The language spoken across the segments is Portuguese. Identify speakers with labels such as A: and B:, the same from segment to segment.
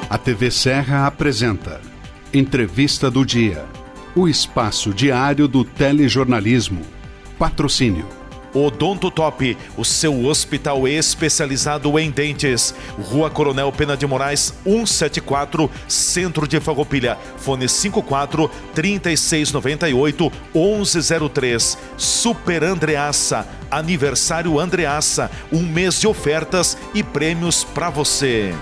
A: A TV Serra apresenta Entrevista do Dia, o espaço diário do telejornalismo. Patrocínio
B: Odonto Top, o seu hospital especializado em dentes. Rua Coronel Pena de Moraes, 174, Centro de Farroupilha. Fone 54-3698-1103. Super Andreassa, aniversário Andreassa. Um mês de ofertas e prêmios para você.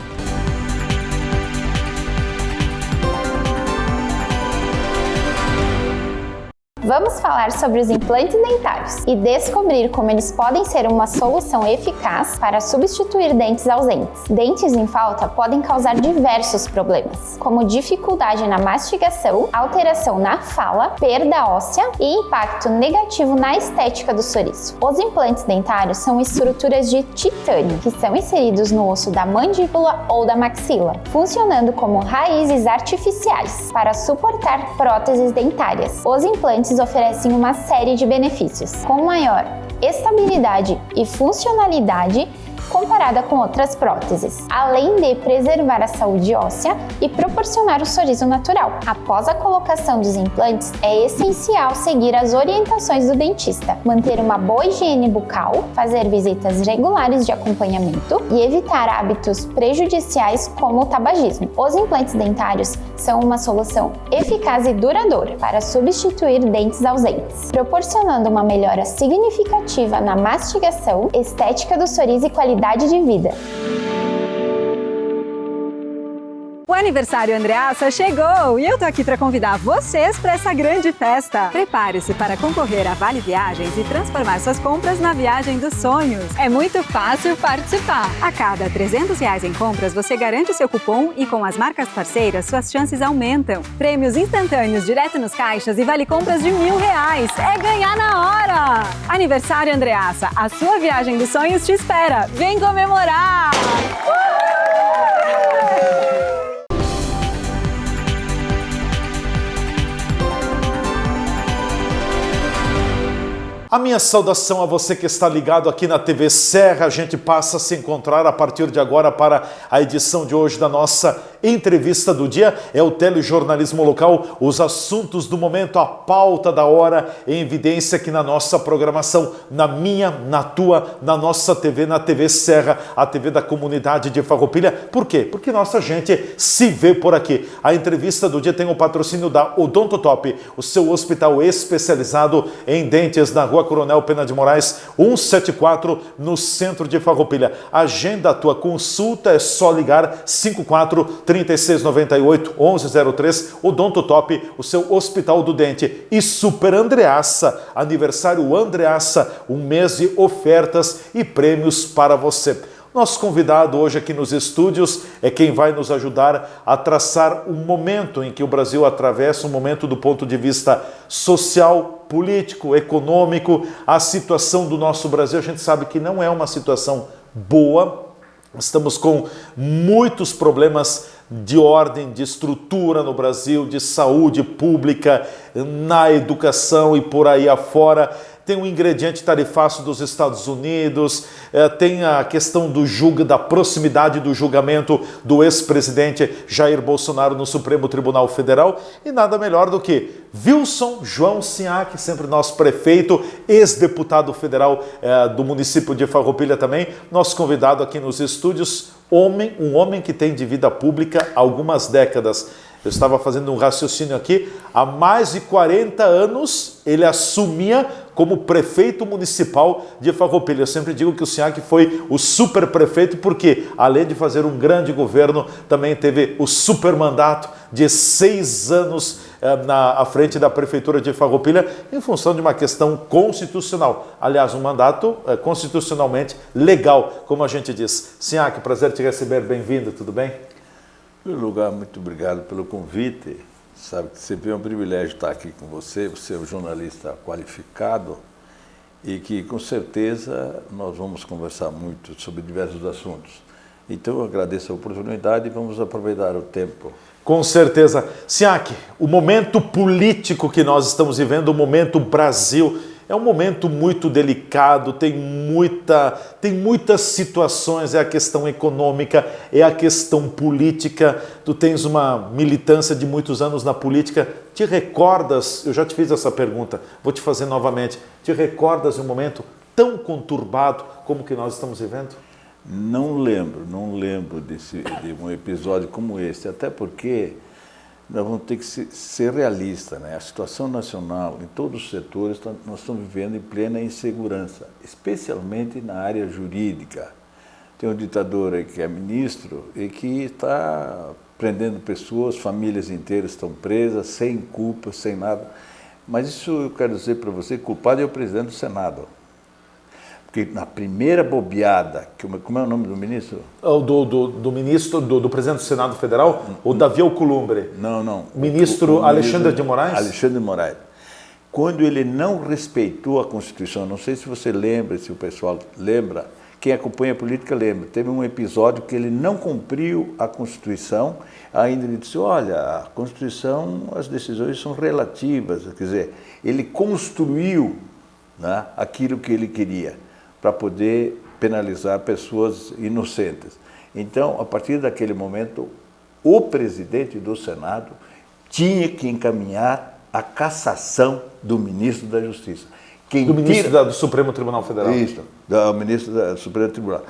C: Vamos falar sobre os implantes dentários e descobrir como eles podem ser uma solução eficaz para substituir dentes ausentes. Dentes em falta podem causar diversos problemas, como dificuldade na mastigação, alteração na fala, perda óssea e impacto negativo na estética do sorriso. Os implantes dentários são estruturas de titânio que são inseridos no osso da mandíbula ou da maxila, funcionando como raízes artificiais para suportar próteses dentárias. Os implantes oferecem uma série de benefícios, com maior estabilidade e funcionalidade comparada com outras próteses, além de preservar a saúde óssea e proporcionar o sorriso natural. Após a colocação dos implantes, é essencial seguir as orientações do dentista, manter uma boa higiene bucal, fazer visitas regulares de acompanhamento e evitar hábitos prejudiciais como o tabagismo. Os implantes dentários são uma solução eficaz e duradoura para substituir dentes ausentes, proporcionando uma melhora significativa na mastigação, estética do sorriso e qualidade de vida.
D: O aniversário Andreassa chegou e eu tô aqui para convidar vocês para essa grande festa. Prepare-se para concorrer a Vale Viagens e transformar suas compras na viagem dos sonhos. É muito fácil participar. A cada R$300 em compras, você garante seu cupom e com as marcas parceiras, suas chances aumentam. Prêmios instantâneos direto nos caixas e vale compras de R$1.000. É ganhar na hora! Aniversário Andreassa, a sua viagem dos sonhos te espera. Vem comemorar!
B: A minha saudação a você que está ligado aqui na TV Serra. A gente passa a se encontrar a partir de agora para a edição de hoje da nossa entrevista do dia. É o telejornalismo local, os assuntos do momento, a pauta da hora em evidência aqui na nossa programação, na minha, na tua, na nossa TV, na TV Serra, a TV da comunidade de Farroupilha. Por quê? Porque nossa gente se vê por aqui. A entrevista do dia tem o patrocínio da Odonto Top, o seu hospital especializado em dentes na Rua Coronel Pena de Moraes, 174, no centro de Farroupilha. Agenda a tua consulta, é só ligar 54-3698-1103, Odonto Top, o seu hospital do dente. E Super Andreassa, aniversário Andreassa, um mês de ofertas e prêmios para você. Nosso convidado hoje aqui nos estúdios é quem vai nos ajudar a traçar um momento em que o Brasil atravessa, um momento do ponto de vista social, político, econômico. A situação do nosso Brasil, a gente sabe que não é uma situação boa. Estamos com muitos problemas de ordem, de estrutura no Brasil, de saúde pública, na educação e por aí afora. Tem um ingrediente tarifaço dos Estados Unidos, tem a questão da proximidade do julgamento do ex-presidente Jair Bolsonaro no Supremo Tribunal Federal e nada melhor do que Wilson João Sinhac, sempre nosso prefeito, ex-deputado federal do município de Farroupilha também, nosso convidado aqui nos estúdios, um homem que tem de vida pública há algumas décadas. Eu estava fazendo um raciocínio aqui, há mais de 40 anos ele assumia como prefeito municipal de Farroupilha. Eu sempre digo que o Sinhac foi o super prefeito porque, além de fazer um grande governo, também teve o super mandato de 6 anos à frente da prefeitura de Farroupilha, em função de uma questão constitucional. Aliás, um mandato constitucionalmente legal, como a gente diz. Sinhac, prazer te receber, bem-vindo, tudo bem?
E: Em primeiro lugar, muito obrigado pelo convite. Sabe que sempre é um privilégio estar aqui com você. Você é um jornalista qualificado e que, com certeza, nós vamos conversar muito sobre diversos assuntos. Então, eu agradeço a oportunidade e vamos aproveitar o tempo.
B: Com certeza. Sinhac, o momento político que nós estamos vivendo, o momento Brasil, É um momento muito delicado, tem muitas situações, é a questão econômica, é a questão política. Tu tens uma militância de muitos anos na política. Te recordas, eu já te fiz essa pergunta, vou te fazer novamente, te recordas de um momento tão conturbado como o que nós estamos vivendo?
E: Não lembro de um episódio como esse, até porque nós vamos ter que ser realistas, né? A situação nacional, em todos os setores, nós estamos vivendo em plena insegurança, especialmente na área jurídica. Tem um ditador aí que é ministro e que está prendendo pessoas, famílias inteiras estão presas, sem culpa, sem nada. Mas isso eu quero dizer para você, culpado é o presidente do Senado. Porque na primeira bobeada, como é o nome do ministro?
B: Do ministro, do presidente do Senado Federal, o Davi Alcolumbre.
E: Não.
B: Ministro Alexandre de Moraes?
E: Alexandre de Moraes. Quando ele não respeitou a Constituição, não sei se você lembra, se o pessoal lembra, quem acompanha a política lembra, teve um episódio que ele não cumpriu a Constituição, ainda ele disse, olha, a Constituição, as decisões são relativas, quer dizer, ele construiu, né, aquilo que ele queria, para poder penalizar pessoas inocentes. Então, a partir daquele momento, o presidente do Senado tinha que encaminhar a cassação do ministro da Justiça.
B: Do ministro do Supremo Tribunal Federal.
E: Isso, do ministro do Supremo Tribunal.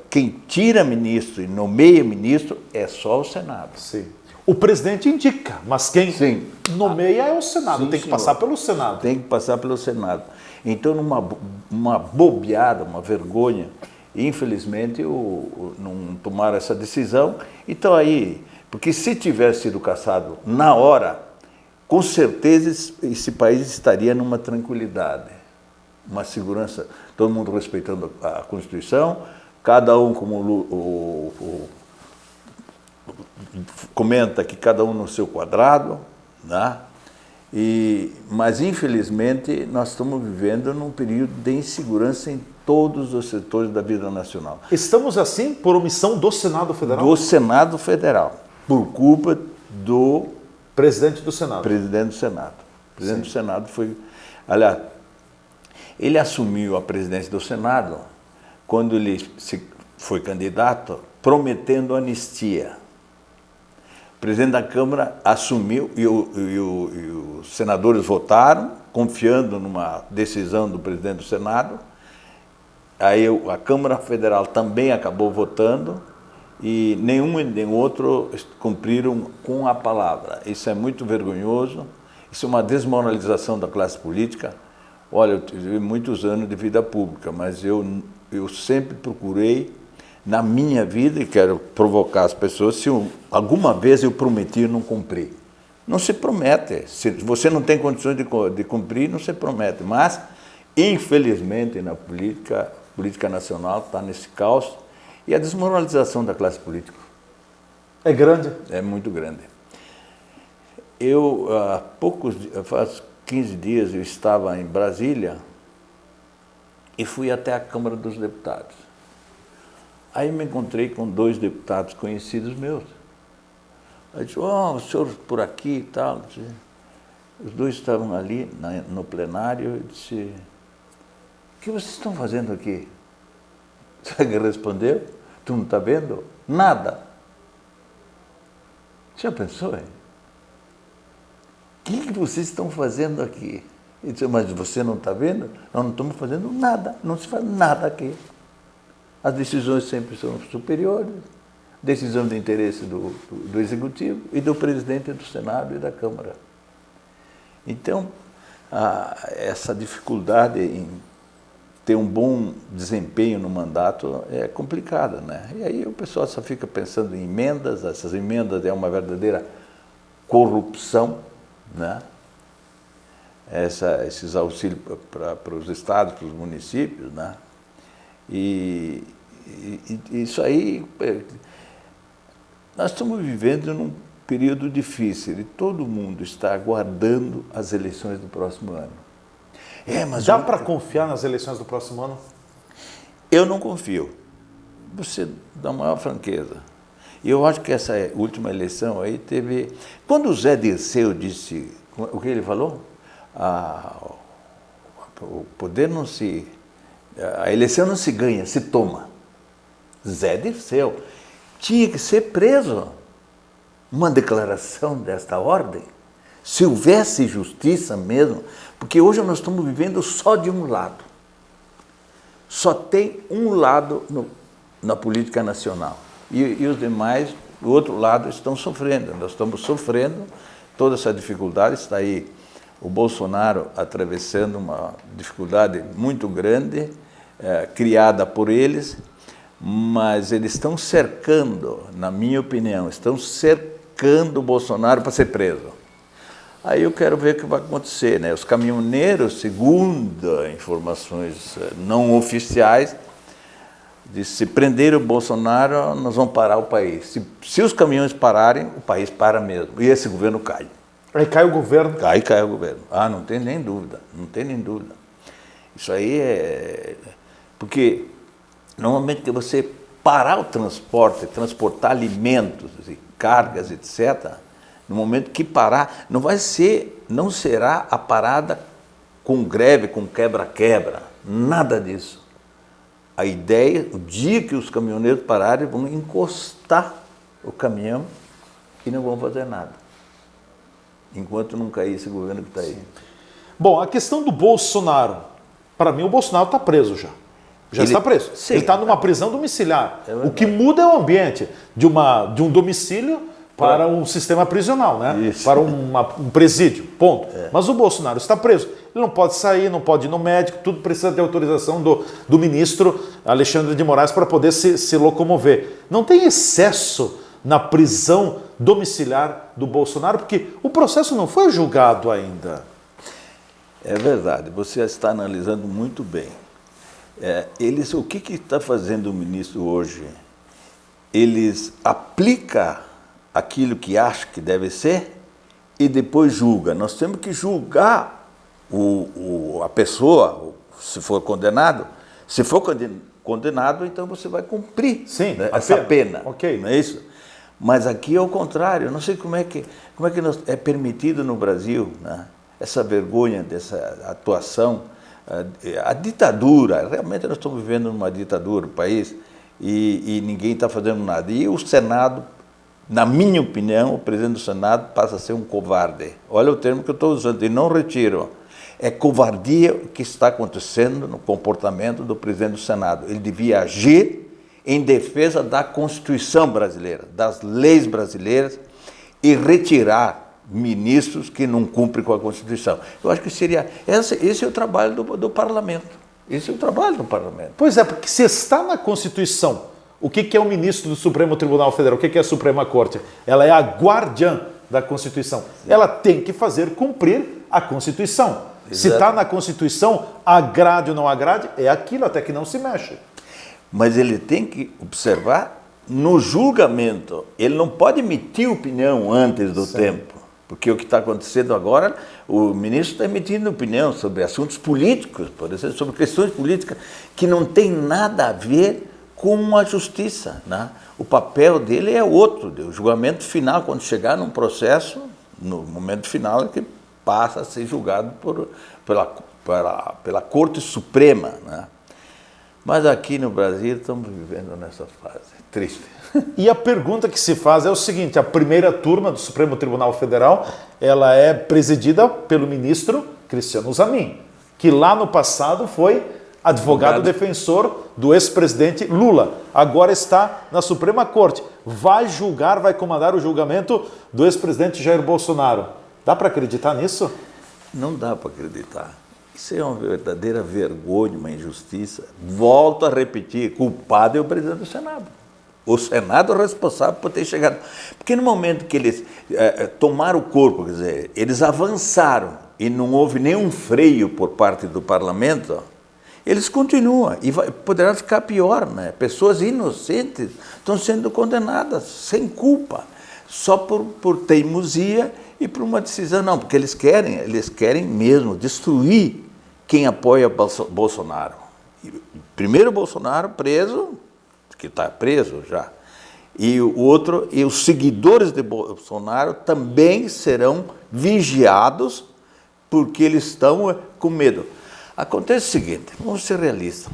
E: Quem tira ministro e nomeia ministro é só o Senado.
B: Sim. O presidente indica, mas quem nomeia é o Senado.
E: Sim,
B: tem que passar pelo Senado.
E: Tem que passar pelo Senado. Então, numa bobeada, uma vergonha, infelizmente, não tomaram essa decisão. Então, aí, porque se tivesse sido cassado na hora, com certeza esse país estaria numa tranquilidade, uma segurança, todo mundo respeitando a Constituição, cada um, como comenta que cada um no seu quadrado, né? Mas, infelizmente, nós estamos vivendo num período de insegurança em todos os setores da vida nacional.
B: Estamos assim por omissão do Senado Federal?
E: Do Senado Federal, por culpa do
B: presidente do Senado.
E: Presidente do Senado. O presidente do Senado foi... Aliás, ele assumiu a presidência do Senado quando ele foi candidato, prometendo anistia. O presidente da Câmara assumiu e os senadores votaram, confiando numa decisão do presidente do Senado. Aí a Câmara Federal também acabou votando e nenhum e nem outro cumpriram com a palavra. Isso é muito vergonhoso, isso é uma desmoralização da classe política. Olha, eu tive muitos anos de vida pública, mas eu sempre procurei, na minha vida, e quero provocar as pessoas, se alguma vez eu prometi e não cumpri. Não se promete. Se você não tem condições de cumprir, não se promete. Mas, infelizmente, na política, a política nacional está nesse caos e a desmoralização da classe política.
B: É grande?
E: É muito grande. Faz 15 dias, eu estava em Brasília e fui até a Câmara dos Deputados. Aí me encontrei com 2 deputados conhecidos meus. Aí disse, o senhor por aqui e tal. Os 2 estavam ali no plenário. Eu disse, o que vocês estão fazendo aqui? Sabe o que respondeu? Tu não está vendo? Nada. Já pensou, hein? O que vocês estão fazendo aqui? Ele disse, mas você não está vendo? Nós não estamos fazendo nada, não se faz nada aqui. As decisões sempre são superiores, decisão de interesse do Executivo e do presidente do Senado e da Câmara. Então, essa dificuldade em ter um bom desempenho no mandato é complicada, né? E aí o pessoal só fica pensando em emendas, essas emendas é uma verdadeira corrupção, né? Esses auxílios para os estados, para os municípios, né? E isso aí, nós estamos vivendo num período difícil e todo mundo está aguardando as eleições do próximo ano. Mas
B: dá para confiar nas eleições do próximo ano?
E: Eu não confio. Você dá a maior franqueza. E eu acho que essa última eleição aí teve... Quando o Zé Dirceu disse... O que ele falou? o poder não se... A eleição não se ganha, se toma. Zé Dirceu tinha que ser preso. Uma declaração desta ordem, se houvesse justiça mesmo, porque hoje nós estamos vivendo só de um lado. Só tem um lado na política nacional. E os demais, do outro lado, estão sofrendo. Nós estamos sofrendo toda essa dificuldade. Está aí o Bolsonaro atravessando uma dificuldade muito grande, criada por eles, mas eles estão cercando, na minha opinião, estão cercando o Bolsonaro para ser preso. Aí eu quero ver o que vai acontecer, né? Os caminhoneiros, segundo informações não oficiais, se prender o Bolsonaro, nós vamos parar o país. Se os caminhões pararem, o país para mesmo. E esse governo cai.
B: Aí cai o governo?
E: Cai o governo. Ah, não tem nem dúvida, não tem nem dúvida. Isso aí é... Porque, normalmente, que você parar o transporte, transportar alimentos, e cargas, etc., no momento que parar, não será a parada com greve, com quebra-quebra, nada disso. A ideia, o dia que os caminhoneiros pararem, vão encostar o caminhão e não vão fazer nada, enquanto não cair esse governo que está aí.
B: Bom, a questão do Bolsonaro, para mim o Bolsonaro está preso já. Ele está preso. Sim, ele está numa prisão domiciliar. O que muda é o ambiente de um domicílio para um sistema prisional, né? Isso. Para um presídio, ponto. Mas o Bolsonaro está preso. Ele não pode sair, não pode ir no médico, tudo precisa de autorização do ministro Alexandre de Moraes para poder se locomover. Não tem excesso na prisão domiciliar do Bolsonaro, porque o processo não foi julgado ainda.
E: É verdade, você está analisando muito bem. O que está fazendo o ministro hoje? Eles aplicam aquilo que acham que deve ser e depois julga. Nós temos que julgar a pessoa, se for condenado. Se for condenado, então você vai cumprir. Sim, né, essa pena. Okay. Não é isso? Mas aqui é o contrário. Eu não sei como é que é permitido no Brasil, né, essa vergonha dessa atuação. A ditadura, realmente nós estamos vivendo numa ditadura, o país, e ninguém está fazendo nada. E o Senado, na minha opinião, o presidente do Senado passa a ser um covarde. Olha o termo que eu estou usando, e não retiro. É covardia o que está acontecendo no comportamento do presidente do Senado. Ele devia agir em defesa da Constituição brasileira, das leis brasileiras, e retirar ministros que não cumprem com a Constituição. Eu acho que seria... Esse é o trabalho do Parlamento. Esse é o trabalho do Parlamento.
B: Pois é, porque se está na Constituição, o que é o ministro do Supremo Tribunal Federal? O que é a Suprema Corte? Ela é a guardiã da Constituição. Sim. Ela tem que fazer cumprir a Constituição. Exato. Se está na Constituição, agrade ou não agrade, é aquilo, até que não se mexe.
E: Mas ele tem que observar no julgamento. Ele não pode emitir opinião antes do tempo. Porque o que está acontecendo agora, o ministro está emitindo opinião sobre assuntos políticos, por exemplo, sobre questões políticas que não tem nada a ver com a justiça, né? O papel dele é outro, o julgamento final, quando chegar num processo, no momento final é que passa a ser julgado pela Corte Suprema, né? Mas aqui no Brasil estamos vivendo nessa fase triste.
B: E a pergunta que se faz é o seguinte: a primeira turma do Supremo Tribunal Federal, ela é presidida pelo ministro Cristiano Zanin, que lá no passado foi advogado defensor do ex-presidente Lula. Agora está na Suprema Corte. Vai julgar, vai comandar o julgamento do ex-presidente Jair Bolsonaro. Dá para acreditar nisso?
E: Não dá para acreditar. Isso é uma verdadeira vergonha, uma injustiça. Volto a repetir, culpado é o presidente do Senado. O Senado é responsável por ter chegado. Porque no momento que eles tomaram o corpo, quer dizer, eles avançaram e não houve nenhum freio por parte do parlamento, eles continuam e poderá ficar pior, né? Pessoas inocentes estão sendo condenadas sem culpa, só por teimosia e por uma decisão. Não, porque eles querem mesmo destruir quem apoia Bolsonaro. Primeiro Bolsonaro preso, que está preso já, e o outro, e os seguidores de Bolsonaro também serão vigiados porque eles estão com medo. Acontece o seguinte, vamos ser realistas.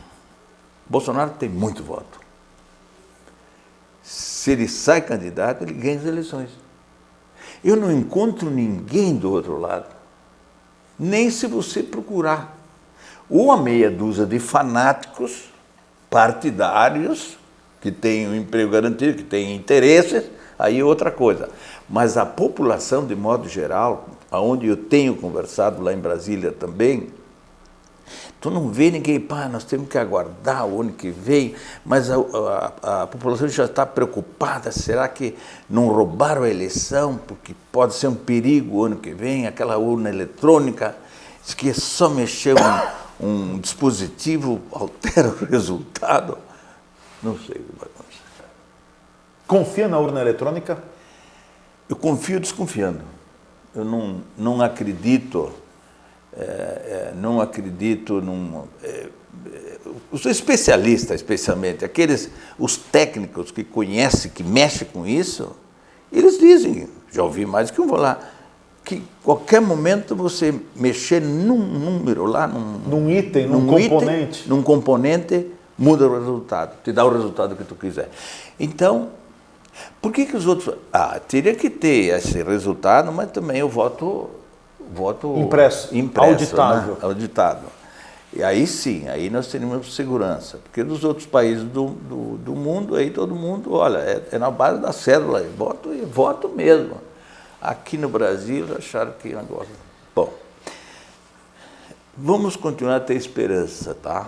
E: Bolsonaro tem muito voto. Se ele sai candidato, ele ganha as eleições. Eu não encontro ninguém do outro lado, nem se você procurar. Ou a meia dúzia de fanáticos partidários que têm um emprego garantido, que têm interesses, aí é outra coisa. Mas a população, de modo geral, aonde eu tenho conversado lá em Brasília também, tu não vê ninguém, pá, nós temos que aguardar o ano que vem, mas a população já está preocupada, será que não roubaram a eleição, porque pode ser um perigo o ano que vem, aquela urna eletrônica, diz que é só mexer um dispositivo, altera o resultado. Não sei o que vai acontecer.
B: Confia na urna eletrônica?
E: Eu confio desconfiando. Eu não acredito... não acredito os especialistas, especialmente, os técnicos que conhecem, que mexem com isso, eles dizem, já ouvi mais que um vou lá, que qualquer momento você mexer num número lá,
B: num item, num componente.
E: Num componente, muda o resultado, te dá o resultado que tu quiser. Então, por que os outros... teria que ter esse resultado, mas também o voto impresso,
B: auditável.
E: Né? Auditado. E aí sim, aí nós teríamos segurança. Porque nos outros países do mundo, aí todo mundo, olha, é na base da cédula, voto mesmo. Aqui no Brasil, acharam que negócio... Bom, vamos continuar a ter esperança, tá?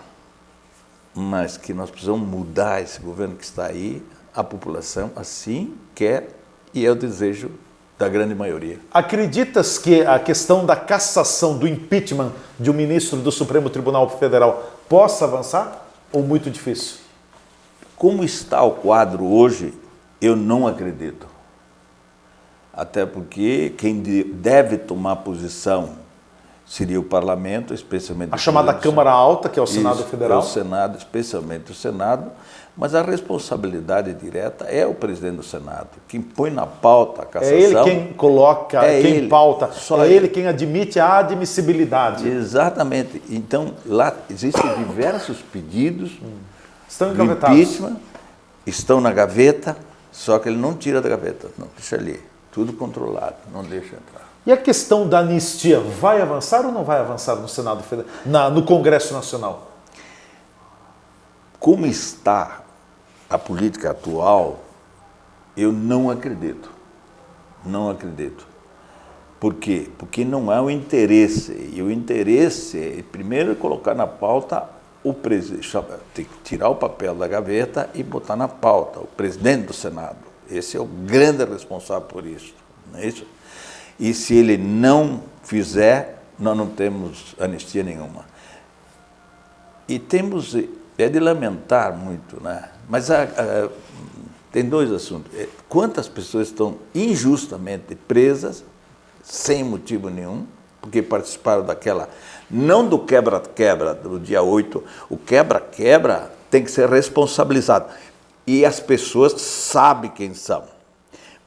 E: Mas que nós precisamos mudar esse governo que está aí, a população assim quer, e é o desejo da grande maioria.
B: Acreditas que a questão da cassação, do impeachment de um ministro do Supremo Tribunal Federal possa avançar ou muito difícil?
E: Como está o quadro hoje, eu não acredito. Até porque quem deve tomar posição seria o parlamento, especialmente...
B: A chamada Câmara Alta, que é o Senado Federal.
E: É o Senado, especialmente o Senado. Mas a responsabilidade direta é o presidente do Senado. Quem põe na pauta a cassação...
B: É ele quem coloca, quem pauta.
E: Só
B: ele quem admite a admissibilidade.
E: Exatamente. Então, lá existem diversos pedidos
B: Estão
E: do
B: engavetados.
E: impeachment, estão na gaveta, só que ele não tira da gaveta, não, deixa ali. Tudo controlado, não deixa entrar.
B: E a questão da anistia vai avançar ou não vai avançar no Senado Federal, no Congresso Nacional?
E: Como está a política atual, eu não acredito. Não acredito. Por quê? Porque não há o interesse. E o interesse é, primeiro, colocar na pauta o presidente. Tem que tirar o papel da gaveta e botar na pauta o presidente do Senado. Esse é o grande responsável por isso. Não é isso? E se ele não fizer, nós não temos anistia nenhuma. E temos... É de lamentar muito, né? Mas tem dois assuntos. Quantas pessoas estão injustamente presas, sem motivo nenhum, porque participaram daquela... Não do quebra-quebra do dia 8, o quebra-quebra tem que ser responsabilizado. E as pessoas sabem quem são.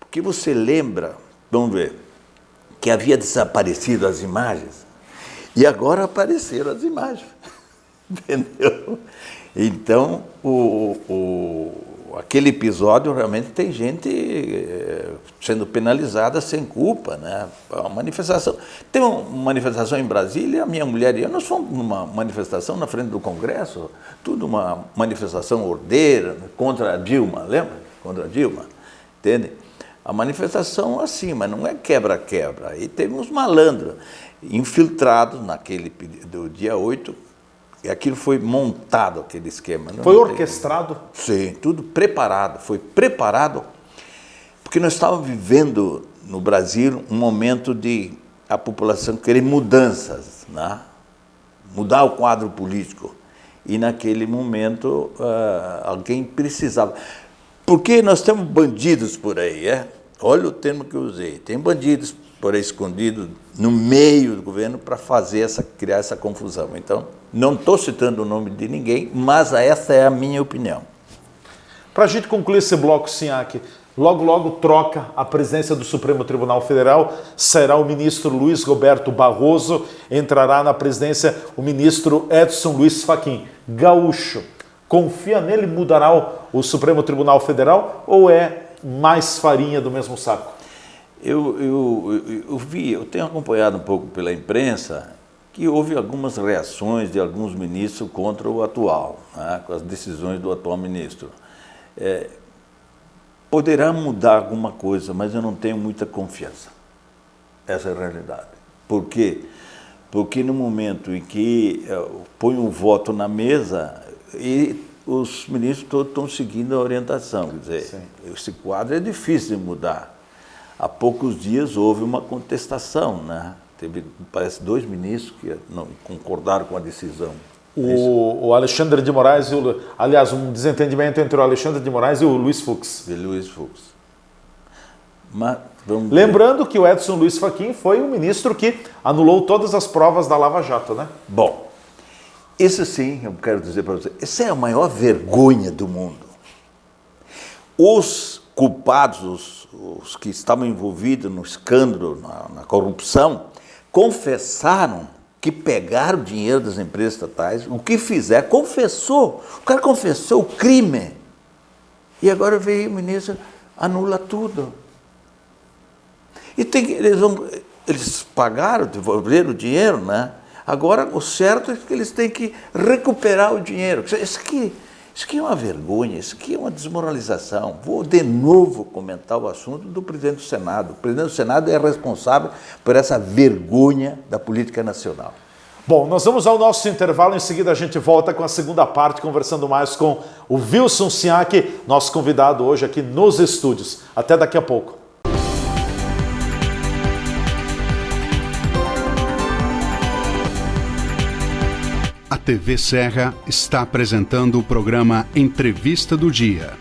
E: Porque você lembra, vamos ver, que havia desaparecido as imagens, e agora apareceram as imagens. Entendeu? Então, aquele episódio realmente tem gente sendo penalizada sem culpa, né? A manifestação. Tem uma manifestação em Brasília, a minha mulher e eu, nós fomos numa manifestação na frente do Congresso, tudo uma manifestação ordeira contra a Dilma, lembra? Contra a Dilma, entende? A manifestação assim, mas não é quebra-quebra. Aí teve uns malandros infiltrados naquele do dia 8, e aquilo foi montado, aquele esquema.
B: Foi orquestrado?
E: Sim, tudo preparado. Foi preparado porque nós estávamos vivendo no Brasil um momento de a população querer mudanças, né? Mudar o quadro político. E naquele momento alguém precisava. Porque nós temos bandidos por aí, é? Olha o termo que eu usei. Tem bandidos por aí escondidos no meio do governo para criar essa confusão. Então, não estou citando o nome de ninguém, mas essa é a minha opinião.
B: Para a gente concluir esse bloco, Sinhac, logo logo troca a presidência do Supremo Tribunal Federal, será o ministro Luiz Roberto Barroso, entrará na presidência o ministro Edson Luiz Fachin, gaúcho. Confia nele, mudará o Supremo Tribunal Federal ou é mais farinha do mesmo saco?
E: Eu tenho acompanhado um pouco pela imprensa que houve algumas reações de alguns ministros contra o atual, né, com as decisões do atual ministro. Poderá mudar alguma coisa, mas eu não tenho muita confiança. Essa é a realidade. Por quê? Porque no momento em que põe um voto na mesa, e os ministros todos estão seguindo a orientação. Quer dizer, sim, esse quadro é difícil de mudar. Há poucos dias houve uma contestação, né? Teve, parece, 2 ministros que não concordaram com a decisão.
B: O Alexandre de Moraes, aliás, um desentendimento entre o Alexandre de Moraes e o Luiz Fux.
E: Mas,
B: lembrando que o Edson Luiz Fachin foi o ministro que anulou todas as provas da Lava Jato, né?
E: Bom, isso sim, eu quero dizer para você, essa é a maior vergonha do mundo. Os culpados, os que estavam envolvidos no escândalo, na corrupção, confessaram que pegaram o dinheiro das empresas estatais, o que fizer, confessou. O cara confessou o crime. E agora veio o ministro, anula tudo. E eles pagaram, devolveram o dinheiro, né? Agora o certo é que eles têm que recuperar o dinheiro. Isso aqui é uma vergonha, isso aqui é uma desmoralização. Vou de novo comentar o assunto do presidente do Senado. O presidente do Senado é responsável por essa vergonha da política nacional.
B: Bom, nós vamos ao nosso intervalo, em seguida a gente volta com a segunda parte, conversando mais com o Wilson Siak, nosso convidado hoje aqui nos estúdios. Até daqui a pouco.
A: A TV Serra está apresentando o programa Entrevista do Dia.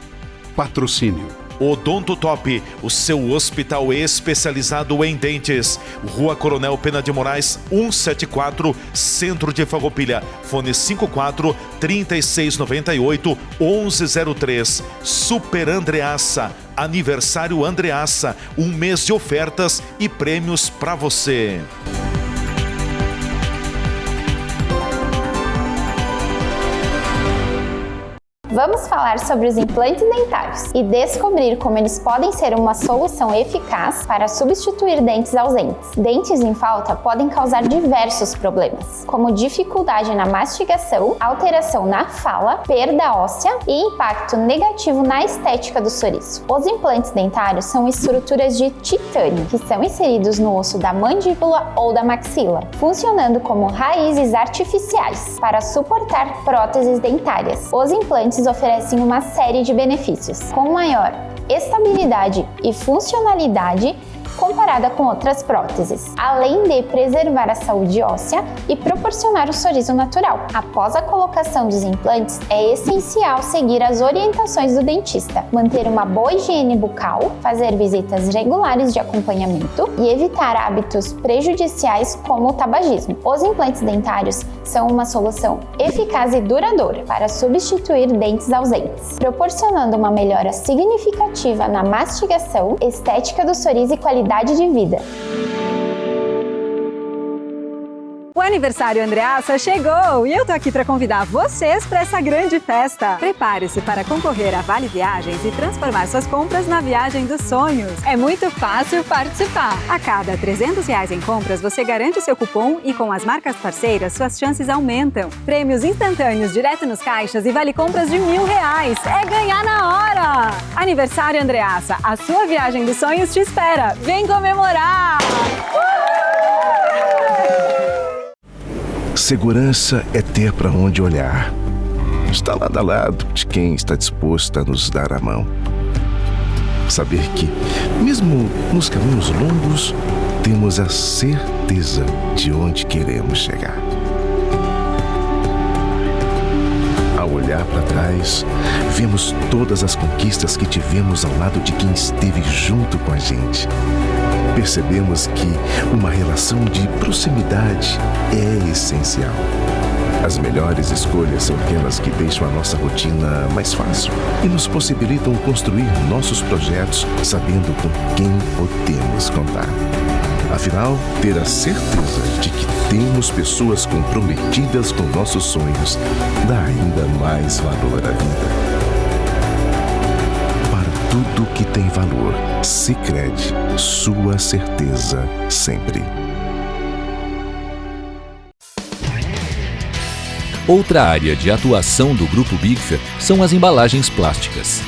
A: Patrocínio.
F: Odonto Top, o seu hospital especializado em dentes. Rua Coronel Pena de Moraes, 174, Centro de Farroupilha. Fone 54 3698 1103. Super Andreassa. Aniversário Andreassa. Um mês de ofertas e prêmios para você.
C: Vamos falar sobre os implantes dentários e descobrir como eles podem ser uma solução eficaz para substituir dentes ausentes. Dentes em falta podem causar diversos problemas, como dificuldade na mastigação, alteração na fala, perda óssea e impacto negativo na estética do sorriso. Os implantes dentários são estruturas de titânio que são inseridos no osso da mandíbula ou da maxila, funcionando como raízes artificiais para suportar próteses dentárias. Os implantes oferecem uma série de benefícios, com maior estabilidade e funcionalidade comparada com outras próteses, além de preservar a saúde óssea e proporcionar o sorriso natural. Após a colocação dos implantes, é essencial seguir as orientações do dentista, manter uma boa higiene bucal, fazer visitas regulares de acompanhamento e evitar hábitos prejudiciais como o tabagismo. Os implantes dentários são uma solução eficaz e duradoura para substituir dentes ausentes, proporcionando uma melhora significativa na mastigação, estética do sorriso e qualidade de vida.
D: O aniversário Andreassa chegou e eu tô aqui para convidar vocês para essa grande festa. Prepare-se para concorrer a Vale Viagens e transformar suas compras na viagem dos sonhos. É muito fácil participar. A cada R$300 em compras, você garante o seu cupom e com as marcas parceiras, suas chances aumentam. Prêmios instantâneos direto nos caixas e vale compras de R$1.000. É ganhar na hora! Aniversário Andreassa, a sua viagem dos sonhos te espera. Vem comemorar!
G: Segurança é ter para onde olhar. Está lado a lado de quem está disposto a nos dar a mão. Saber que, mesmo nos caminhos longos, temos a certeza de onde queremos chegar. Ao olhar para trás, vemos todas as conquistas que tivemos ao lado de quem esteve junto com a gente. Percebemos que uma relação de proximidade é essencial. As melhores escolhas são aquelas que deixam a nossa rotina mais fácil e nos possibilitam construir nossos projetos sabendo com quem podemos contar. Afinal, ter a certeza de que temos pessoas comprometidas com nossos sonhos dá ainda mais valor à vida. Para tudo que tem valor, Sicredi, sua certeza sempre.
H: Outra área de atuação do Grupo Bigfer são as embalagens plásticas.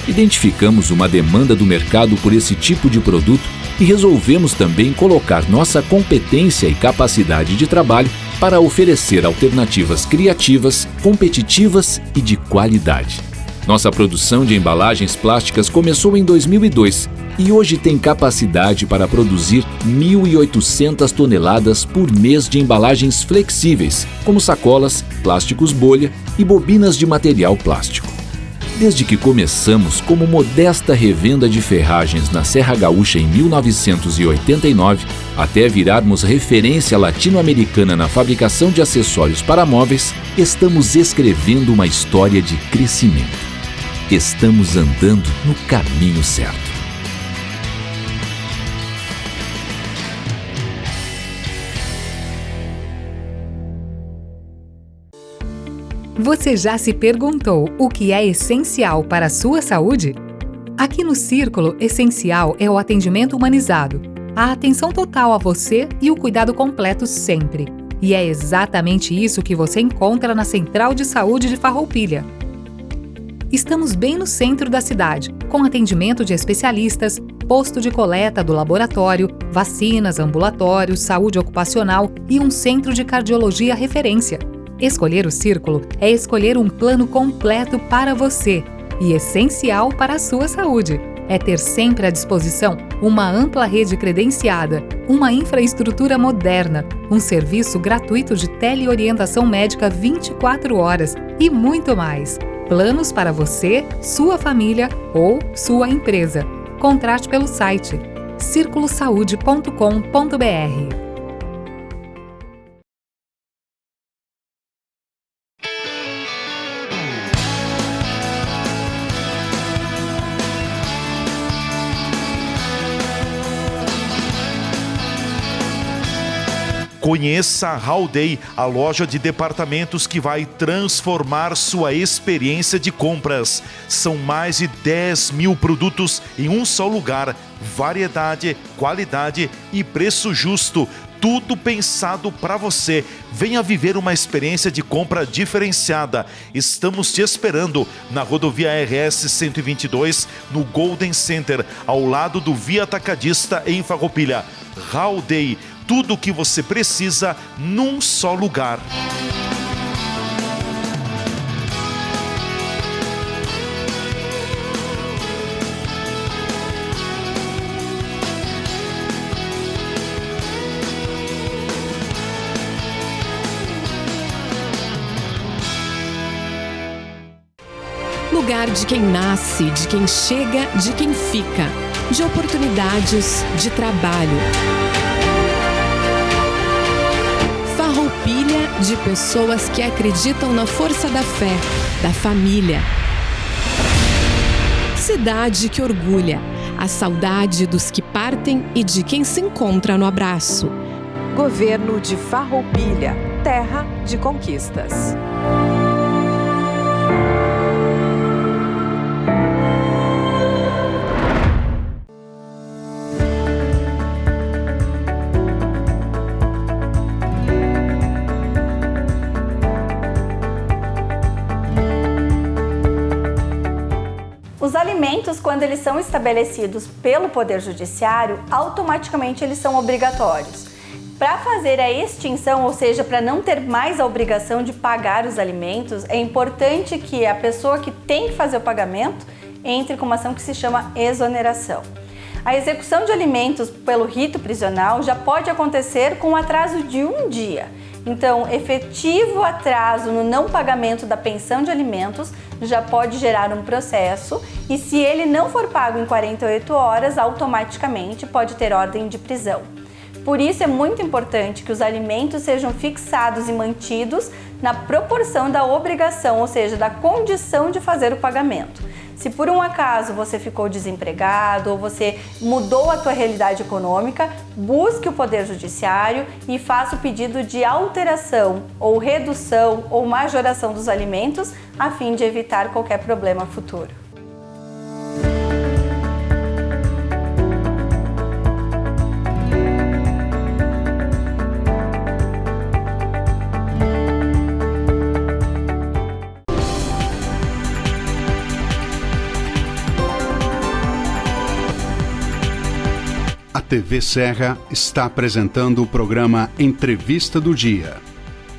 H: Identificamos uma demanda do mercado por esse tipo de produto e resolvemos também colocar nossa competência e capacidade de trabalho para oferecer alternativas criativas, competitivas e de qualidade. Nossa produção de embalagens plásticas começou em 2002 e hoje tem capacidade para produzir 1.800 toneladas por mês de embalagens flexíveis, como sacolas, plásticos bolha e bobinas de material plástico. Desde que começamos como modesta revenda de ferragens na Serra Gaúcha em 1989, até virarmos referência latino-americana na fabricação de acessórios para móveis, estamos escrevendo uma história de crescimento. Estamos andando no caminho certo.
I: Você já se perguntou o que é essencial para a sua saúde? Aqui no Círculo, essencial é o atendimento humanizado, a atenção total a você e o cuidado completo sempre. E é exatamente isso que você encontra na Central de Saúde de Farroupilha. Estamos bem no centro da cidade, com atendimento de especialistas, posto de coleta do laboratório, vacinas, ambulatórios, saúde ocupacional e um centro de cardiologia referência. Escolher o Círculo é escolher um plano completo para você e essencial para a sua saúde. É ter sempre à disposição uma ampla rede credenciada, uma infraestrutura moderna, um serviço gratuito de teleorientação médica 24 horas e muito mais. Planos para você, sua família ou sua empresa. Contrate pelo site circulosaude.com.br.
F: Conheça a Howday, a loja de departamentos que vai transformar sua experiência de compras. São mais de 10 mil produtos em um só lugar. Variedade, qualidade e preço justo. Tudo pensado para você. Venha viver uma experiência de compra diferenciada. Estamos te esperando na rodovia RS 122, no Golden Center, ao lado do Via Atacadista em Farroupilha. Howday. Tudo o que você precisa num só lugar.
J: Lugar de quem nasce, de quem chega, de quem fica, de oportunidades, de trabalho. Farroupilha, de pessoas que acreditam na força da fé, da família. Cidade que orgulha, a saudade dos que partem e de quem se encontra no abraço.
D: Governo de Farroupilha, terra de conquistas.
K: Os alimentos, quando eles são estabelecidos pelo Poder Judiciário, automaticamente eles são obrigatórios. Para fazer a extinção, ou seja, para não ter mais a obrigação de pagar os alimentos, é importante que a pessoa que tem que fazer o pagamento entre com uma ação que se chama exoneração. A execução de alimentos pelo rito prisional já pode acontecer com um atraso de um dia. Então, efetivo atraso no não pagamento da pensão de alimentos já pode gerar um processo e, se ele não for pago em 48 horas, automaticamente pode ter ordem de prisão. por isso é muito importante que os alimentos sejam fixados e mantidos na proporção da obrigação, ou seja, da condição de fazer o pagamento. Se por um acaso você ficou desempregado ou você mudou a tua realidade econômica, busque o Poder Judiciário e faça o pedido de alteração ou redução ou majoração dos alimentos a fim de evitar qualquer problema futuro.
A: A TV Serra está apresentando o programa Entrevista do Dia.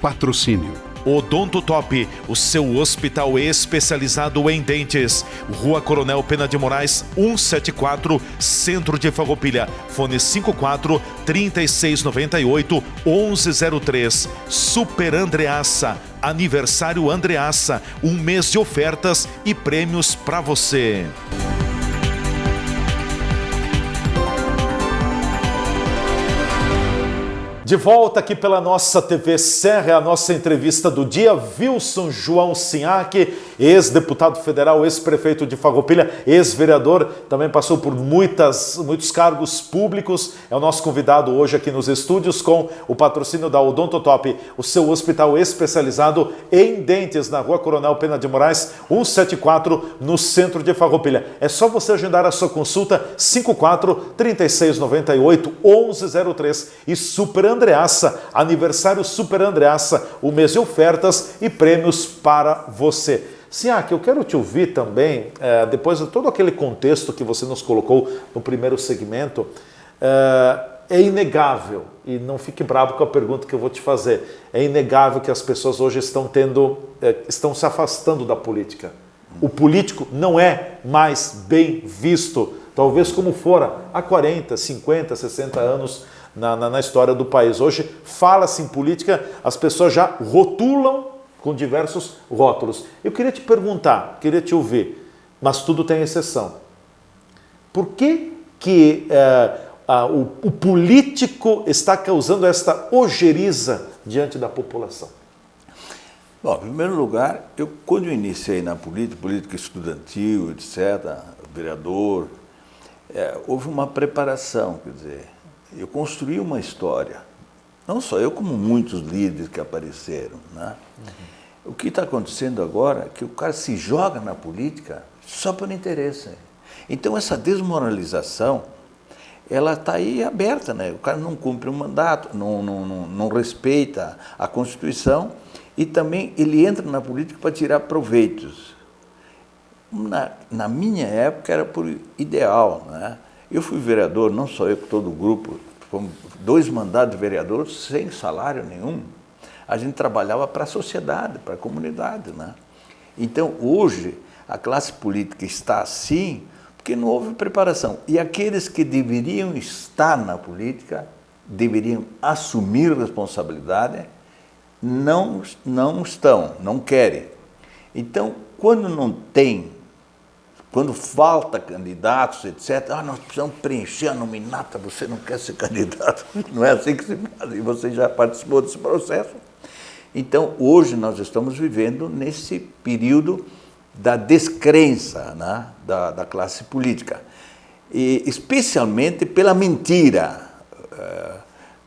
A: Patrocínio.
F: Odonto Top, o seu hospital especializado em dentes. Rua Coronel Pena de Moraes, 174, Centro de Farroupilha. Fone 54 3698 1103. Super Andreassa. Aniversário Andreassa. Um mês de ofertas e prêmios para você.
B: De volta aqui pela nossa TV Serra, a nossa entrevista do dia, Wilson João Sinhac, ex-deputado federal, ex-prefeito de Farroupilha, ex-vereador, também passou por muitos cargos públicos, é o nosso convidado hoje aqui nos estúdios com o patrocínio da Odonto Top, o seu hospital especializado em dentes, na Rua Coronel Pena de Moraes, 174, no centro de Farroupilha. É só você agendar a sua consulta, 54 3698 1103 e Super Andreassa, aniversário Super Andreassa, o mês de ofertas e prêmios para você. Sinhac, eu quero te ouvir também, depois de todo aquele contexto que você nos colocou no primeiro segmento, é inegável, e não fique bravo com a pergunta que eu vou te fazer, é inegável que as pessoas hoje estão se afastando da política. O político não é mais bem visto, talvez como fora há 40, 50, 60 anos, na história do país. Hoje fala-se em política, as pessoas já rotulam com diversos rótulos. Eu queria te perguntar, queria te ouvir, mas tudo tem exceção. Por que o político está causando esta ojeriza diante da população?
E: Bom, em primeiro lugar, quando eu iniciei na política estudantil, etc., vereador, houve uma preparação, quer dizer, eu construí uma história, não só eu, como muitos líderes que apareceram, né? O que está acontecendo agora é que o cara se joga na política só por interesse. Então essa desmoralização, ela está aí aberta, né? O cara não cumpre o mandato, não respeita a Constituição e também ele entra na política para tirar proveitos. Na minha época era por ideal, né? Eu fui vereador, não só eu, com todo o grupo, fomos 2 mandatos de vereador sem salário nenhum. A gente trabalhava para a sociedade, para a comunidade, né? Então, hoje, a classe política está assim porque não houve preparação. E aqueles que deveriam estar na política, deveriam assumir responsabilidade, não estão, não querem. Então, quando falta candidatos, etc., nós precisamos preencher a nominata, você não quer ser candidato, não é assim que se faz, e você já participou desse processo. Então, hoje nós estamos vivendo nesse período da descrença, né, da classe política, e especialmente pela mentira.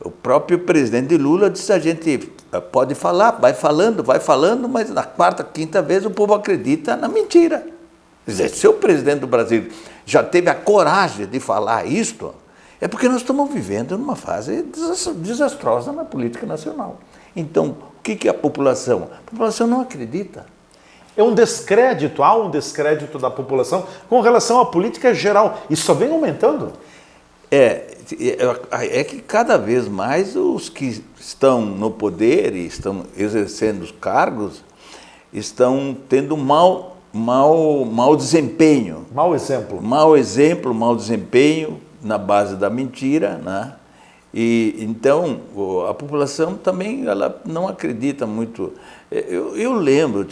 E: O próprio presidente Lula disse: a gente pode falar, vai falando, mas na 4ª, 5ª vez o povo acredita na mentira. Quer dizer, se o presidente do Brasil já teve a coragem de falar isto, é porque nós estamos vivendo numa fase desastrosa na política nacional. Então, o que é a população? A população não acredita.
B: Há um descrédito da população com relação à política geral. Isso só vem aumentando.
E: É que cada vez mais os que estão no poder e estão exercendo os cargos estão tendo mau desempenho.
B: Mau exemplo.
E: Mau desempenho na base da mentira, né? E então a população também ela não acredita muito. Eu lembro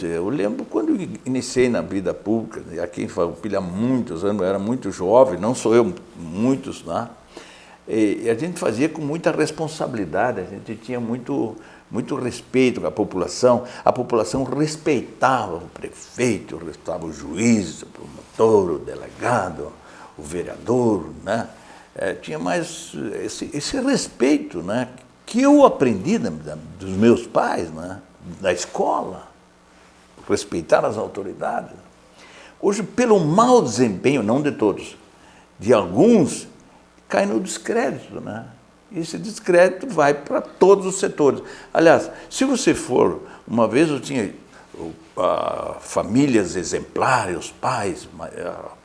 E: quando eu iniciei na vida pública, aqui em Farroupilha há muitos anos, eu era muito jovem, não sou eu, muitos, né? E a gente fazia com muita responsabilidade, a gente tinha muito respeito com a população respeitava o prefeito, respeitava o juiz, o promotor, o delegado, o vereador, né? Tinha mais esse respeito, né? Que eu aprendi dos meus pais, né? Da escola, respeitar as autoridades. Hoje, pelo mau desempenho, não de todos, de alguns, cai no descrédito, né? E esse descrédito vai para todos os setores. Aliás, se você for, uma vez eu tinha famílias exemplares, os pais,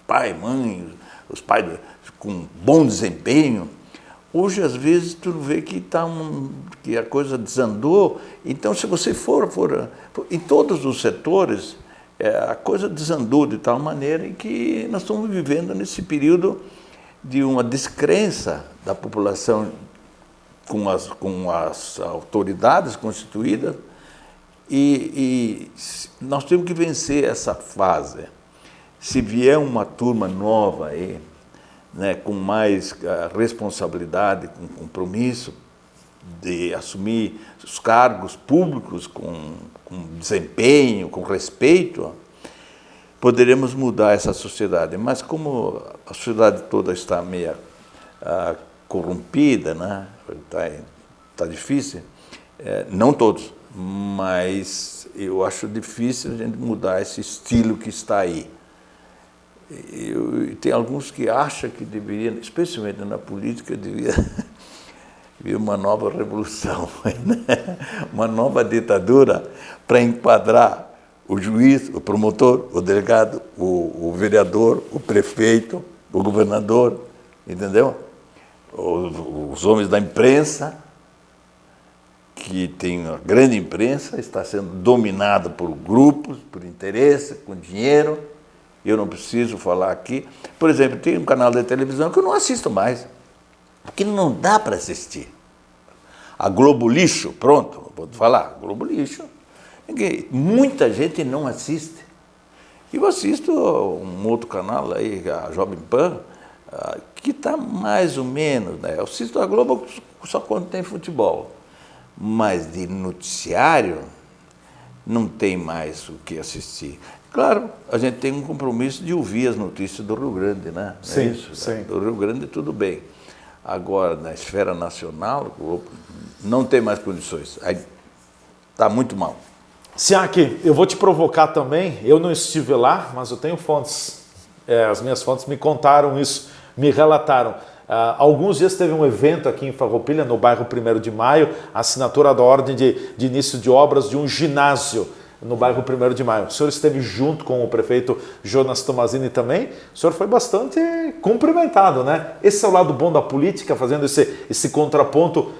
E: pai, mãe, os pais com bom desempenho. Hoje, às vezes, tu vê que, que a coisa desandou. Então, se você for em todos os setores, a coisa desandou de tal maneira que nós estamos vivendo nesse período de uma descrença da população com as autoridades constituídas e nós temos que vencer essa fase. Se vier uma turma nova aí, né, com mais responsabilidade, com compromisso de assumir os cargos públicos com desempenho, com respeito, poderemos mudar essa sociedade. Mas como a sociedade toda está meio corrompida, né? Tá difícil, não todos, mas eu acho difícil a gente mudar esse estilo que está aí. Tem alguns que acham que deveria, especialmente na política, devia vir uma nova revolução, né? Uma nova ditadura para enquadrar o juiz, o promotor, o delegado, o vereador, o prefeito, o governador, entendeu? Os homens da imprensa, que tem uma grande imprensa, está sendo dominada por grupos, por interesse, com dinheiro. Eu não preciso falar aqui. Por exemplo, tem um canal de televisão que eu não assisto mais, porque não dá para assistir. A Globo Lixo, pronto, vou te falar, Globo Lixo. Muita gente não assiste. Eu assisto um outro canal aí, a Jovem Pan, que está mais ou menos, né? Eu assisto a Globo só quando tem futebol. Mas de noticiário não tem mais o que assistir. Claro, a gente tem um compromisso de ouvir as notícias do Rio Grande, né?
B: Sim,
E: é isso?
B: Sim.
E: Do Rio Grande tudo bem. Agora, na esfera nacional, não tem mais condições. Aí está muito mal.
B: Siak, eu vou te provocar também. Eu não estive lá, mas eu tenho fontes. As minhas fontes me contaram isso, me relataram. Alguns dias teve um evento aqui em Farroupilha, no bairro 1º de Maio, a assinatura da ordem de início de obras de um ginásio no bairro 1º de Maio. O senhor esteve junto com o prefeito Jonas Tomazini também. O senhor foi bastante cumprimentado, né? Esse é o lado bom da política, fazendo esse contraponto.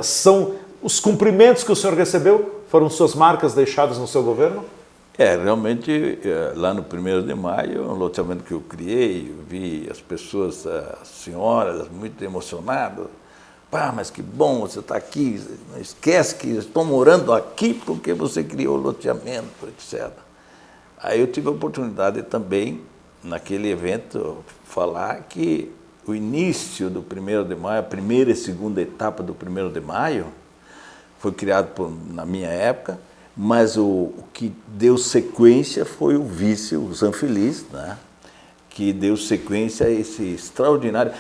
B: São os cumprimentos que o senhor recebeu, foram suas marcas deixadas no seu governo?
E: Realmente, lá no 1º de Maio, um loteamento que eu criei, eu vi as pessoas, as senhoras, muito emocionadas. Pá, mas que bom você está aqui, não esquece que estou morando aqui porque você criou o loteamento, etc. Aí eu tive a oportunidade também, naquele evento, falar que o início do 1º de Maio, a primeira e segunda etapa do 1º de Maio, foi criado na minha época, mas o que deu sequência foi o vice, o Zanfeliz, né? Que deu sequência a esse extraordinário.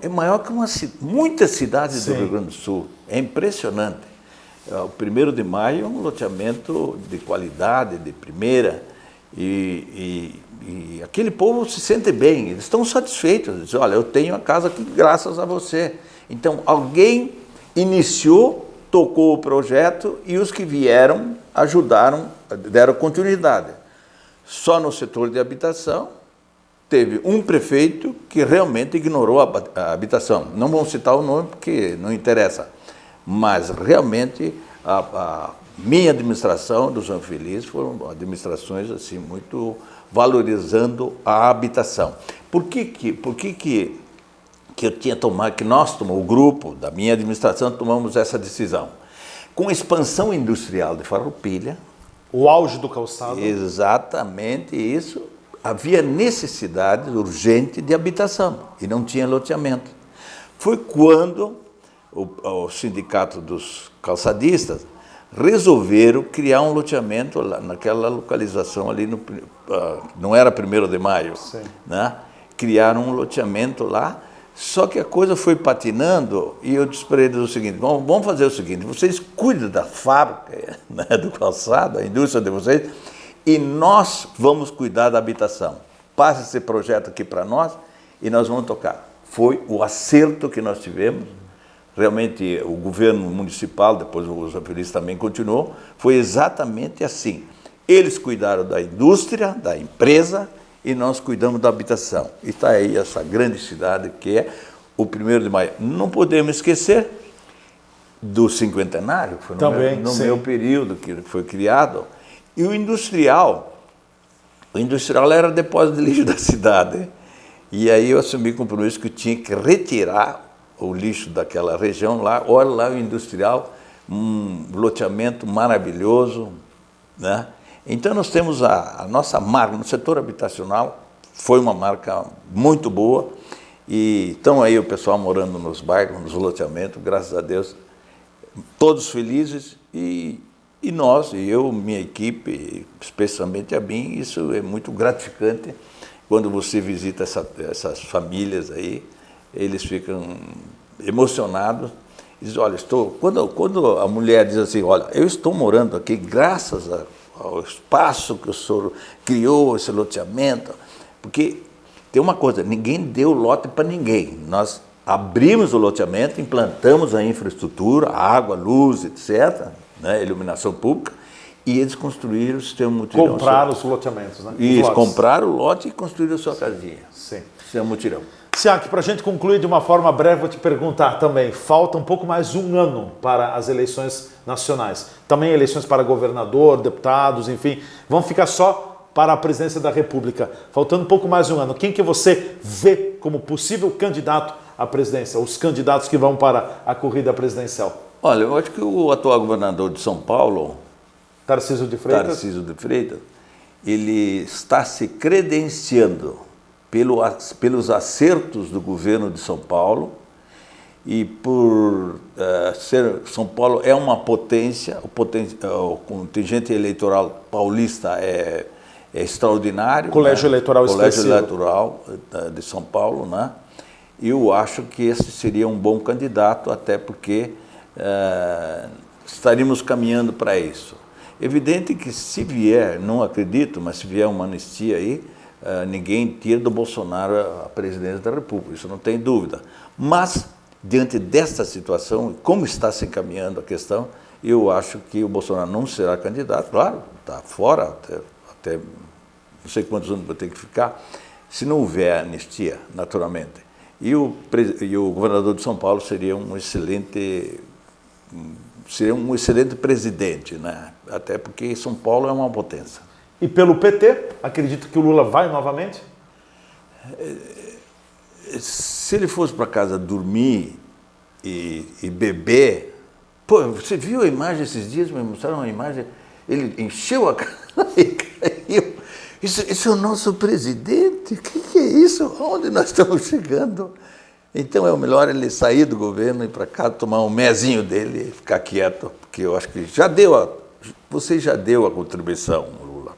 E: É maior que muitas cidades do Rio Grande do Sul. É impressionante. O 1º de Maio é um loteamento de qualidade, de primeira, e aquele povo se sente bem, eles estão satisfeitos. Eles dizem, olha, eu tenho a casa aqui graças a você. Então, alguém iniciou, tocou o projeto e os que vieram ajudaram, deram continuidade. Só no setor de habitação, teve um prefeito que realmente ignorou a habitação. Não vamos citar o nome porque não interessa, mas realmente a minha administração do Zanfeliz foram administrações assim muito valorizando a habitação. Por que eu tinha tomado, que nós tomamos, o grupo da minha administração, tomamos essa decisão? Com a expansão industrial de Farroupilha,
B: o auge do calçado.
E: Exatamente isso. Havia necessidade urgente de habitação e não tinha loteamento. Foi quando o sindicato dos calçadistas resolveram criar um loteamento lá, naquela localização ali, não era 1º de maio, né? Criaram um loteamento lá, só que a coisa foi patinando e eu disse para eles o seguinte, vamos fazer o seguinte, vocês cuidam da fábrica, né, do calçado, a indústria de vocês, e nós vamos cuidar da habitação. Passa esse projeto aqui para nós e nós vamos tocar. Foi o acerto que nós tivemos. Realmente, o governo municipal, depois o José Feliz também continuou, foi exatamente assim. Eles cuidaram da indústria, da empresa, e nós cuidamos da habitação. E está aí essa grande cidade que é o 1º de maio. Não podemos esquecer do cinquentenário, foi no meu período que foi criado. E o industrial era depósito de lixo da cidade. E aí eu assumi o compromisso que eu tinha que retirar o lixo daquela região lá. Olha lá o industrial, um loteamento maravilhoso, né? Então nós temos a nossa marca no setor habitacional, foi uma marca muito boa, e estão aí o pessoal morando nos bairros, nos loteamentos, graças a Deus, todos felizes, e nós, e eu, minha equipe, especialmente a mim, isso é muito gratificante quando você visita essas famílias aí, eles ficam emocionados. Diz, olha, quando a mulher diz assim, olha, eu estou morando aqui graças ao espaço que o senhor criou, esse loteamento, porque tem uma coisa, ninguém deu lote para ninguém. Nós abrimos o loteamento, implantamos a infraestrutura, água, luz, etc., né, iluminação pública, e eles construíram o sistema mutirão.
B: Compraram os loteamentos, né?
E: Isso, compraram o lote e construíram a sua casinha.
B: Sim.
E: Sistema mutirão.
B: Siak, para a gente concluir de uma forma breve, vou te perguntar também, falta um pouco mais de um ano para as eleições nacionais. Também eleições para governador, deputados, enfim, vão ficar só para a presidência da República. Faltando um pouco mais de um ano, quem que você vê como possível candidato à presidência, os candidatos que vão para a corrida presidencial?
E: Olha, eu acho que o atual governador de São Paulo,
B: Tarcísio de Freitas, ele está se credenciando pelos acertos do governo de São Paulo e por São Paulo é uma potência, o contingente eleitoral paulista é extraordinário. Colégio Eleitoral
E: de São Paulo, né? E eu acho que esse seria um bom candidato, até porque estaríamos caminhando para isso. Evidente que se vier, não acredito, mas se vier uma anistia aí, ninguém tira do Bolsonaro a presidência da República, isso não tem dúvida. Mas, diante desta situação, como está se encaminhando a questão, eu acho que o Bolsonaro não será candidato, claro, está fora, até não sei quantos anos vai ter que ficar, se não houver anistia, naturalmente. E o governador de São Paulo seria um excelente presidente, né? Até porque São Paulo é uma potência.
B: E pelo PT, acredito que o Lula vai novamente?
E: Se ele fosse para casa dormir e beber... Pô, você viu a imagem esses dias? Me mostraram uma imagem, ele encheu a cara e caiu. Isso é o nosso presidente? O que é isso? Onde nós estamos chegando? Então é o melhor ele sair do governo e ir para cá, tomar um mezinho dele e ficar quieto, porque eu acho que você já deu a contribuição, Lula.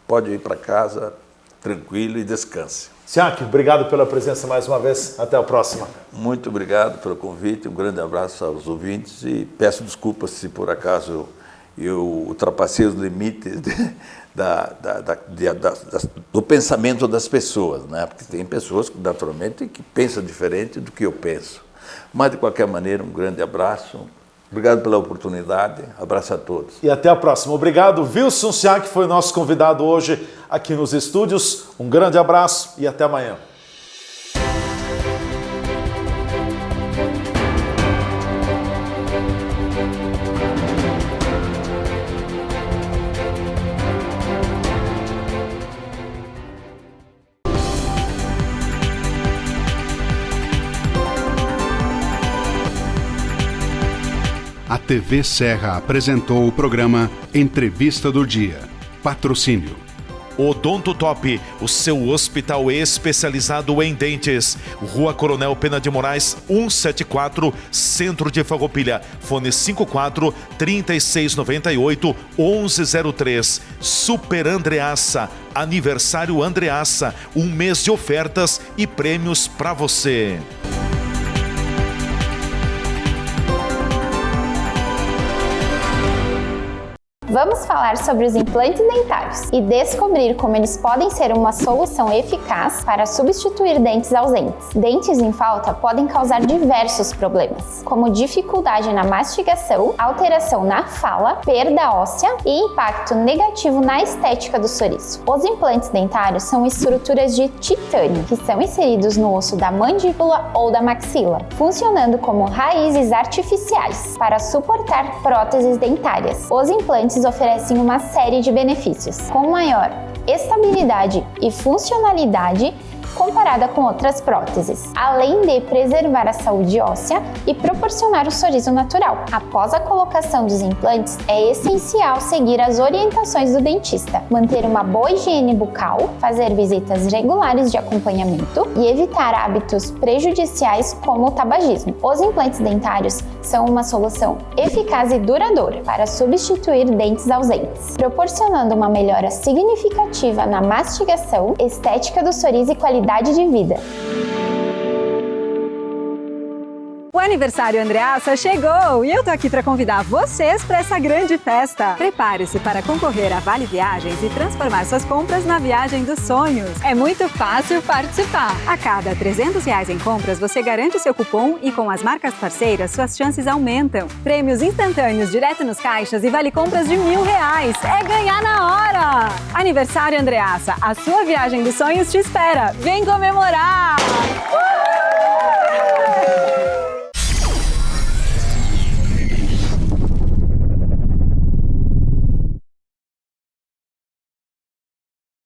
E: Pode ir para casa tranquilo e descanse.
B: Siak, obrigado pela presença mais uma vez. Até a próxima.
E: Muito obrigado pelo convite, um grande abraço aos ouvintes e peço desculpas se por acaso eu ultrapassei os limites do pensamento das pessoas, né? Porque tem pessoas, naturalmente, que pensam diferente do que eu penso. Mas, de qualquer maneira, um grande abraço. Obrigado pela oportunidade. Abraço a todos.
B: E até a próxima. Obrigado. Wilson Siak foi nosso convidado hoje aqui nos estúdios. Um grande abraço e até amanhã.
A: A TV Serra apresentou o programa Entrevista do Dia. Patrocínio:
F: Odonto Top, o seu hospital especializado em dentes. Rua Coronel Pena de Moraes, 174, Centro de Farroupilha. Fone 54 3698 1103. Super Andreassa, aniversário Andreassa, um mês de ofertas e prêmios para você.
C: Vamos falar sobre os implantes dentários e descobrir como eles podem ser uma solução eficaz para substituir dentes ausentes. Dentes em falta podem causar diversos problemas, como dificuldade na mastigação, alteração na fala, perda óssea e impacto negativo na estética do sorriso. Os implantes dentários são estruturas de titânio que são inseridos no osso da mandíbula ou da maxila, funcionando como raízes artificiais para suportar próteses dentárias. Os implantes oferecem uma série de benefícios, com maior estabilidade e funcionalidade comparada com outras próteses, além de preservar a saúde óssea e proporcionar o sorriso natural. Após a colocação dos implantes, é essencial seguir as orientações do dentista, manter uma boa higiene bucal, fazer visitas regulares de acompanhamento e evitar hábitos prejudiciais como o tabagismo. Os implantes dentários são uma solução eficaz e duradoura para substituir dentes ausentes, proporcionando uma melhora significativa na mastigação, estética do sorriso e qualidade de vida.
D: O aniversário Andreassa chegou e eu tô aqui para convidar vocês para essa grande festa. Prepare-se para concorrer a Vale Viagens e transformar suas compras na viagem dos sonhos. É muito fácil participar. A cada R$300 em compras, você garante o seu cupom e com as marcas parceiras, suas chances aumentam. Prêmios instantâneos direto nos caixas e vale compras de R$1.000. É ganhar na hora! Aniversário Andreassa, a sua viagem dos sonhos te espera. Vem comemorar!